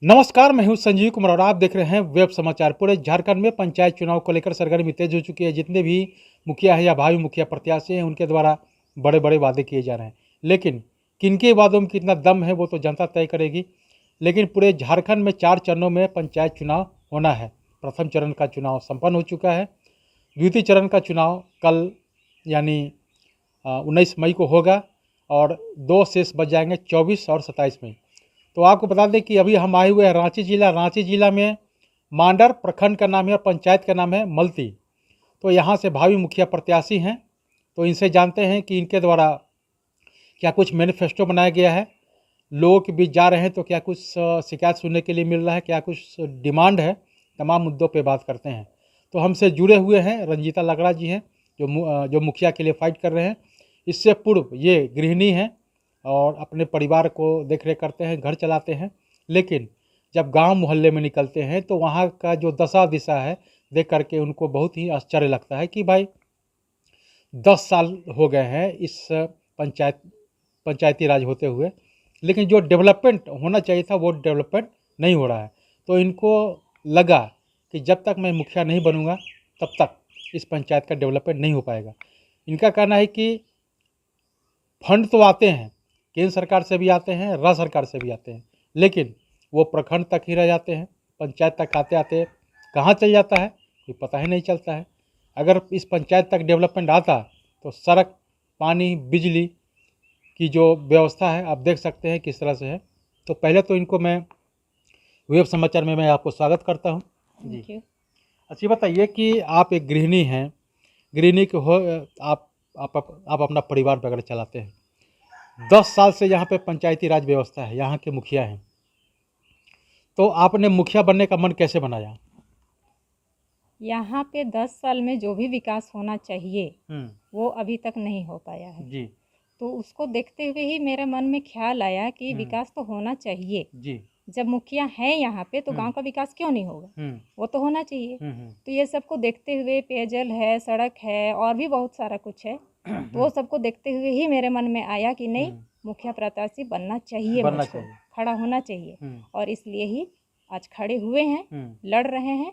नमस्कार, मैं हूं संजीव कुमार और आप देख रहे हैं वेब समाचार। पूरे झारखंड में पंचायत चुनाव को लेकर सरगर्मी तेज हो चुकी है। जितने भी मुखिया है या भावी मुखिया प्रत्याशी हैं, उनके द्वारा बड़े बड़े वादे किए जा रहे हैं, लेकिन किनके वादों में कितना दम है वो तो जनता तय करेगी। लेकिन पूरे झारखंड में 4 चरणों में पंचायत चुनाव होना है। प्रथम चरण का चुनाव संपन्न हो चुका है। द्वितीय चरण का चुनाव कल यानी 19 मई को होगा और 2 शेष बच जाएंगे, 24 और 27 मई। तो आपको बता दें कि अभी हम आए हुए हैं रांची जिला में मांडर प्रखंड का नाम है और पंचायत का नाम है मलती। तो यहाँ से भावी मुखिया प्रत्याशी हैं, तो इनसे जानते हैं कि इनके द्वारा क्या कुछ मैनिफेस्टो बनाया गया है, लोगों के बीच जा रहे हैं तो क्या कुछ शिकायत सुनने के लिए मिल रहा है, क्या कुछ डिमांड है। तमाम मुद्दों पे बात करते हैं। तो हमसे जुड़े हुए हैं रंजीता लगड़ा जी हैं, जो मुखिया के लिए फाइट कर रहे हैं। इससे पूर्व ये गृहिणी हैं और अपने परिवार को देख रेख करते हैं, घर चलाते हैं। लेकिन जब गांव मोहल्ले में निकलते हैं तो वहाँ का जो दशा दिशा है देख करके उनको बहुत ही आश्चर्य लगता है कि भाई 10 साल हो गए हैं इस पंचायती राज होते हुए, लेकिन जो डेवलपमेंट होना चाहिए था वो डेवलपमेंट नहीं हो रहा है। तो इनको लगा कि जब तक मैं मुखिया नहीं बनूंगा तब तक इस पंचायत का डेवलपमेंट नहीं हो पाएगा। इनका कहना है कि फंड तो आते हैं, केंद्र सरकार से भी आते हैं, राज्य सरकार से भी आते हैं, लेकिन वो प्रखंड तक ही रह जाते हैं। पंचायत तक आते आते कहाँ चल जाता है कोई पता ही नहीं चलता है। अगर इस पंचायत तक डेवलपमेंट आता तो सड़क, पानी, बिजली की जो व्यवस्था है आप देख सकते हैं किस तरह से है। तो पहले तो इनको मैं वेब समाचार में मैं आपको स्वागत करता हूँ जी। अच्छा बताइए कि आप एक गृहिणी हैं, गृहिणी के हो आप अपना परिवार वगैरह चलाते हैं। 10 साल से यहाँ पे पंचायती राज व्यवस्था है, यहाँ के मुखिया हैं, तो आपने मुखिया बनने का मन कैसे बनाया? यहाँ पे 10 साल में जो भी विकास होना चाहिए वो अभी तक नहीं हो पाया है जी तो उसको देखते हुए ही मेरे मन में ख्याल आया कि विकास तो होना चाहिए जी। जब मुखिया है यहाँ पे तो गांव का विकास क्यों नहीं होगा, वो तो होना चाहिए। तो ये सबको देखते हुए पेयजल है, सड़क है और भी बहुत सारा कुछ है, तो वो सबको देखते हुए ही मेरे मन में आया कि नहीं, मुखिया प्रत्याशी बनना चाहिए, मुझको खड़ा होना चाहिए। और इसलिए ही आज खड़े हुए हैं, लड़ रहे हैं।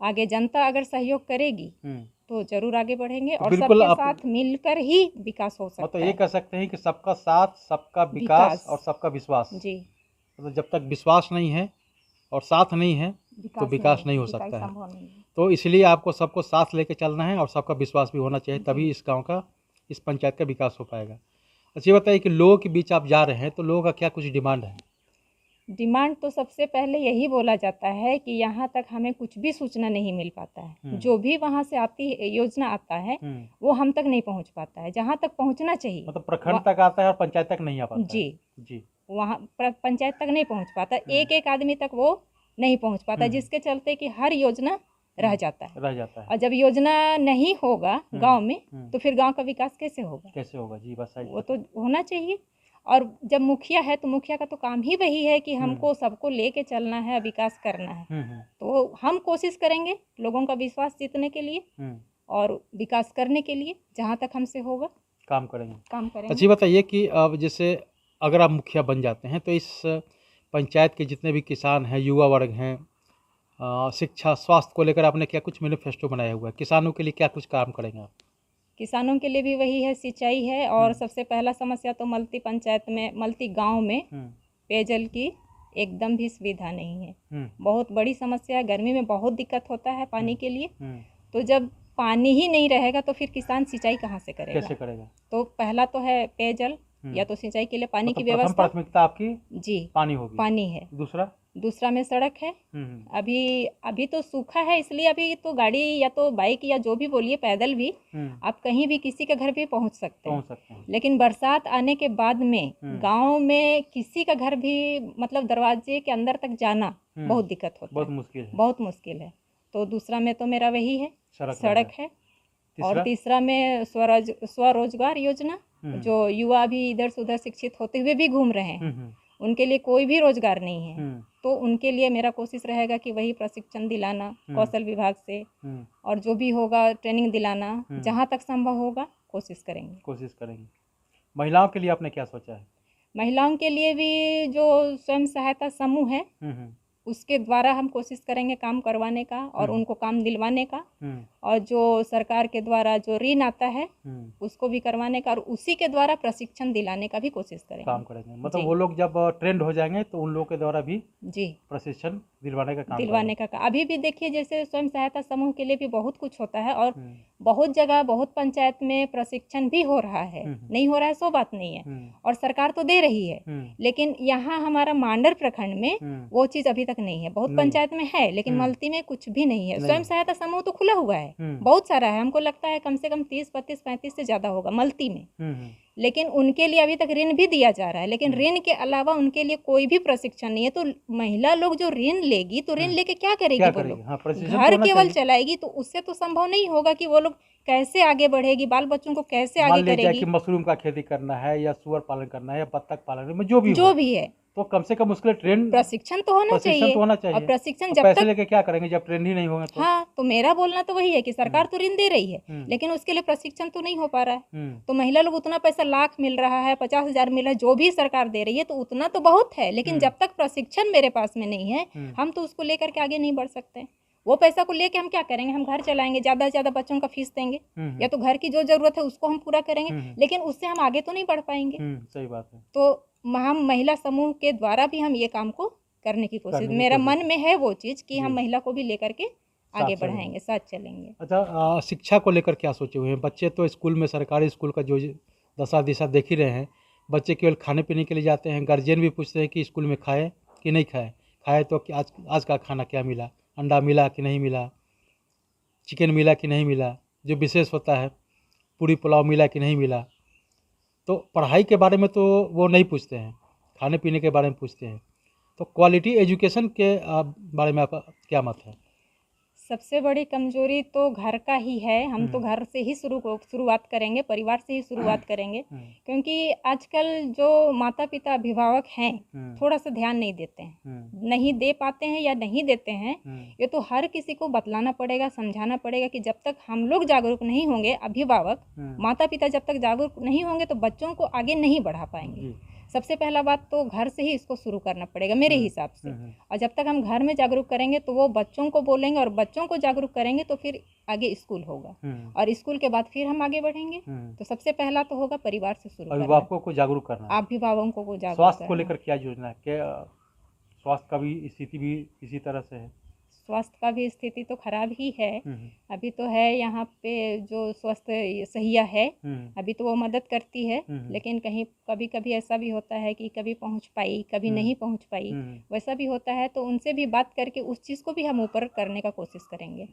आगे जनता अगर सहयोग करेगी तो जरूर आगे बढ़ेंगे तो और बिल्कुल सबके आप साथ मिलकर ही विकास हो सकता मतलब है। ये कह सकते हैं कि सबका साथ, सबका विकास और सबका विश्वास। जी, मतलब जब तक विश्वास नहीं है और साथ नहीं है तो विकास नहीं हो सकता है। संभव नहीं है। तो इसलिए आपको सबको साथ लेके चलना है और सबका विश्वास भी होना चाहिए, तभी इस गांव का, इस पंचायत का विकास हो पाएगा। अच्छा ये बताइए कि लोगों के बीच आप जा रहे हैं तो लोगों का क्या कुछ डिमांड है? डिमांड तो सबसे पहले यही बोला जाता है कि यहाँ तक हमें कुछ भी सूचना नहीं मिल पाता है, जो भी वहाँ से आती योजना आता है वो हम तक नहीं पहुँच पाता है जहाँ तक पहुँचना चाहिए। मतलब प्रखंड तक आता है और पंचायत तक नहीं आ पाता जी है। जी वहाँ पंचायत तक नहीं पहुँच पाता, एक एक आदमी तक वो नहीं पहुँच पाता, जिसके चलते कि हर योजना रह जाता है। और जब योजना नहीं होगा गांव में तो फिर गांव का विकास कैसे होगा? जी बस वो तो होना चाहिए। और जब मुखिया है तो मुखिया का तो काम ही वही है कि हमको सबको लेके चलना है, विकास करना है। तो हम कोशिश करेंगे लोगों का विश्वास जीतने के लिए और विकास करने के लिए, जहाँ तक हमसे होगा काम करेंगे। अच्छा अच्छी बताइए कि अब जैसे अगर आप मुखिया बन जाते हैं तो इस पंचायत के जितने भी किसान हैं, युवा वर्ग हैं, शिक्षा, स्वास्थ्य को लेकर आपने क्या कुछ मैनिफेस्टो बनाया हुआ है? किसानों के लिए क्या कुछ काम करेंगे आप? किसानों के लिए भी वही है, सिंचाई है। और सबसे पहला समस्या तो मल्टी पंचायत में, मल्टी गांव में पेयजल की एकदम भी सुविधा नहीं है। बहुत बड़ी समस्या है, गर्मी में बहुत दिक्कत होता है पानी के लिए। तो जब पानी ही नहीं रहेगा तो फिर किसान सिंचाई कहाँ से करेगा? कैसे करेगा? तो पहला तो है पेयजल, या तो सिंचाई के लिए पानी की मतलब प्रथम व्यवस्था। प्राथमिकता आपकी जी पानी होगी। पानी है। दूसरा में सड़क है। अभी तो सूखा है, इसलिए अभी तो गाड़ी या तो बाइक या जो भी बोलिए, पैदल भी आप कहीं भी किसी के घर भी पहुंच सकते हैं। लेकिन बरसात आने के बाद में गांव में किसी का घर भी मतलब दरवाजे के अंदर तक जाना बहुत दिक्कत होता है, बहुत मुश्किल है। तो दूसरा में तो मेरा वही है, सड़क है। और तीसरा में स्वरोजगार योजना, जो युवा भी इधर से उधर शिक्षित होते हुए भी घूम रहे हैं, उनके लिए कोई भी रोजगार नहीं है। तो उनके लिए मेरा कोशिश रहेगा कि वही प्रशिक्षण दिलाना कौशल विभाग से, और जो भी होगा ट्रेनिंग दिलाना, जहाँ तक संभव होगा कोशिश करेंगे। महिलाओं के लिए आपने क्या सोचा है? महिलाओं के लिए भी जो स्वयं सहायता समूह है उसके द्वारा हम कोशिश करेंगे काम करवाने का और उनको काम दिलवाने का, और जो सरकार के द्वारा जो ऋण आता है उसको भी करवाने का, और उसी के द्वारा प्रशिक्षण दिलाने का भी कोशिश करेंगे। काम करेंगे मतलब वो लोग जब ट्रेंड हो जाएंगे तो उन लोगों के द्वारा भी जी प्रशिक्षण दिलवाने का काम अभी भी देखिए जैसे स्वयं सहायता समूह के लिए भी बहुत कुछ होता है और बहुत जगह बहुत पंचायत में प्रशिक्षण भी हो रहा है, नहीं हो रहा है सो बात नहीं है, और सरकार तो दे रही है, लेकिन यहाँ हमारा मांडर प्रखंड में वो चीज अभी तक नहीं है। बहुत पंचायत में है लेकिन मल्टी में कुछ भी नहीं है। स्वयं सहायता समूह तो खुला हुआ है, बहुत सारा है, हमको लगता है कम से कम 30, 32, 35 से ज्यादा होगा मल्टी में, लेकिन उनके लिए अभी तक ऋण भी दिया जा रहा है, लेकिन ऋण के अलावा उनके लिए कोई भी प्रशिक्षण नहीं है। तो महिला लोग जो ऋण लेगी तो ऋण लेके क्या करेगी? वो लोग घर केवल चलाएगी, तो उससे तो संभव नहीं होगा कि वो लोग कैसे आगे बढ़ेगी, बाल बच्चों को कैसे आगे करेगी। कि मशरूम का खेती करना है या सुअर पालन करना है या बत्तख पालन में जो भी है तो कम से कम उसके लिए ट्रेन प्रशिक्षण तो होना चाहिए। और प्रशिक्षण जब पैसे लेके क्या करेंगे जब ट्रेन ही नहीं होगा तो? हाँ, तो मेरा बोलना तो वही है कि सरकार तो ऋण दे रही है लेकिन उसके लिए प्रशिक्षण तो नहीं हो पा रहा है। तो महिला लोग उतना पैसा लाख मिल रहा है, 50,000 मिल रहा है, जो भी सरकार दे रही है तो उतना तो बहुत है, लेकिन जब तक प्रशिक्षण मेरे पास में नहीं है हम तो उसको लेकर के आगे नहीं बढ़ सकते। वो पैसा को लेके हम क्या करेंगे? हम घर चलाएंगे, ज्यादा से ज्यादा बच्चों का फीस देंगे या तो घर की जो जरूरत है उसको हम पूरा करेंगे, लेकिन उससे हम आगे तो नहीं बढ़ पाएंगे। सही बात है। तो हम महिला समूह के द्वारा भी हम ये काम को करने की कोशिश, मेरा मन में है वो चीज कि हम महिला को भी लेकर के आगे बढ़ाएंगे, साथ चलेंगे। अच्छा, शिक्षा को लेकर क्या सोचे हुए हैं? बच्चे तो स्कूल में, सरकारी स्कूल का जो दशा दिशा देख ही रहे हैं, बच्चे केवल खाने पीने के लिए जाते हैं, गार्जियन भी पूछते हैं कि स्कूल में खाए कि नहीं खाए तो आज का खाना क्या मिला, अंडा मिला कि नहीं मिला, चिकन मिला कि नहीं मिला, जो विशेष होता है पूरी पुलाव मिला कि नहीं मिला। तो पढ़ाई के बारे में तो वो नहीं पूछते हैं, खाने पीने के बारे में पूछते हैं। तो क्वालिटी एजुकेशन के बारे में आपका क्या मत है? सबसे बड़ी कमजोरी तो घर का ही है। हम तो घर से ही शुरुआत करेंगे, परिवार से ही शुरुआत करेंगे, क्योंकि आजकल जो माता पिता अभिभावक हैं थोड़ा सा ध्यान नहीं देते हैं, नहीं दे पाते हैं या नहीं देते हैं। ये तो हर किसी को बतलाना पड़ेगा, समझाना पड़ेगा कि जब तक हम लोग जागरूक नहीं होंगे, अभिभावक माता पिता जब तक जागरूक नहीं होंगे तो बच्चों को आगे नहीं बढ़ा पाएंगे। सबसे पहला बात तो घर से ही इसको शुरू करना पड़ेगा मेरे हिसाब से। और जब तक हम घर में जागरूक करेंगे तो वो बच्चों को बोलेंगे, और बच्चों को जागरूक करेंगे तो फिर आगे स्कूल होगा, और स्कूल के बाद फिर हम आगे बढ़ेंगे। तो सबसे पहला तो होगा परिवार से शुरू, अभिभावकों को जागरूक करना, अभिभावकों को जागरूक। स्वास्थ्य को लेकर क्या योजना है? क्या स्वास्थ्य का भी स्थिति भी इसी तरह से है? स्वास्थ्य का भी स्थिति तो खराब ही है। अभी तो है यहाँ पे जो स्वास्थ्य सहिया है, अभी तो वो मदद करती है, लेकिन कहीं कभी कभी ऐसा भी होता है कि कभी पहुँच पाई, कभी नहीं पहुँच पाई, वैसा भी होता है। तो उनसे भी बात करके उस चीज़ को भी हम ऊपर करने का कोशिश करेंगे।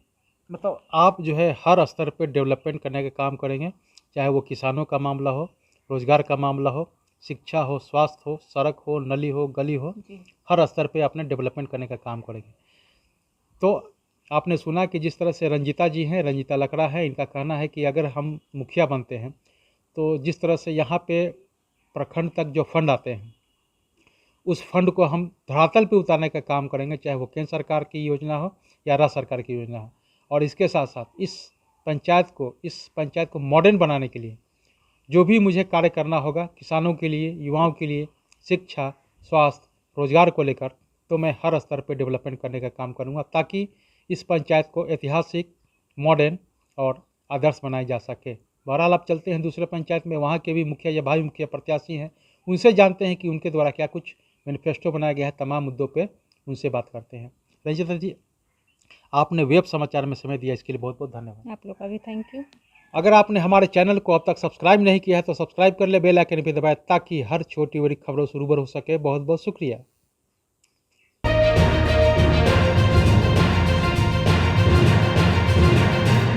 मतलब आप जो है हर स्तर पे डेवलपमेंट करने का काम करेंगे, चाहे वो किसानों का मामला हो, रोजगार का मामला हो, शिक्षा हो, स्वास्थ्य हो, सड़क हो, नली हो, गली हो, हर स्तर पे आपने डेवलपमेंट करने का काम करेंगे। तो आपने सुना कि जिस तरह से रंजीता जी हैं, रंजीता लकड़ा है, इनका कहना है कि अगर हम मुखिया बनते हैं तो जिस तरह से यहाँ पे प्रखंड तक जो फंड आते हैं उस फंड को हम धरातल पे उतारने का काम करेंगे, चाहे वो केंद्र सरकार की योजना हो या राज्य सरकार की योजना हो। और इसके साथ साथ इस पंचायत को मॉडर्न बनाने के लिए जो भी मुझे कार्य करना होगा, किसानों के लिए, युवाओं के लिए, शिक्षा, स्वास्थ्य, रोजगार को लेकर, तो मैं हर स्तर पर डेवलपमेंट करने का काम करूंगा ताकि इस पंचायत को ऐतिहासिक, मॉडर्न और आदर्श बनाया जा सके। बहरहाल आप चलते हैं दूसरे पंचायत में, वहाँ के भी मुखिया या भावी मुखिया प्रत्याशी हैं, उनसे जानते हैं कि उनके द्वारा क्या कुछ मैनिफेस्टो बनाया गया है, तमाम मुद्दों पे उनसे बात करते हैं। रंजीता जी, आपने वेब समाचार में समय दिया, इसके लिए बहुत बहुत धन्यवाद। आप लोग का भी थैंक यू। अगर आपने हमारे चैनल को अब तक सब्सक्राइब नहीं किया है तो सब्सक्राइब कर ले, बेल आइकन भी दबाएं ताकि हर छोटी बड़ी खबरों से रूबरू हो सके। बहुत बहुत शुक्रिया।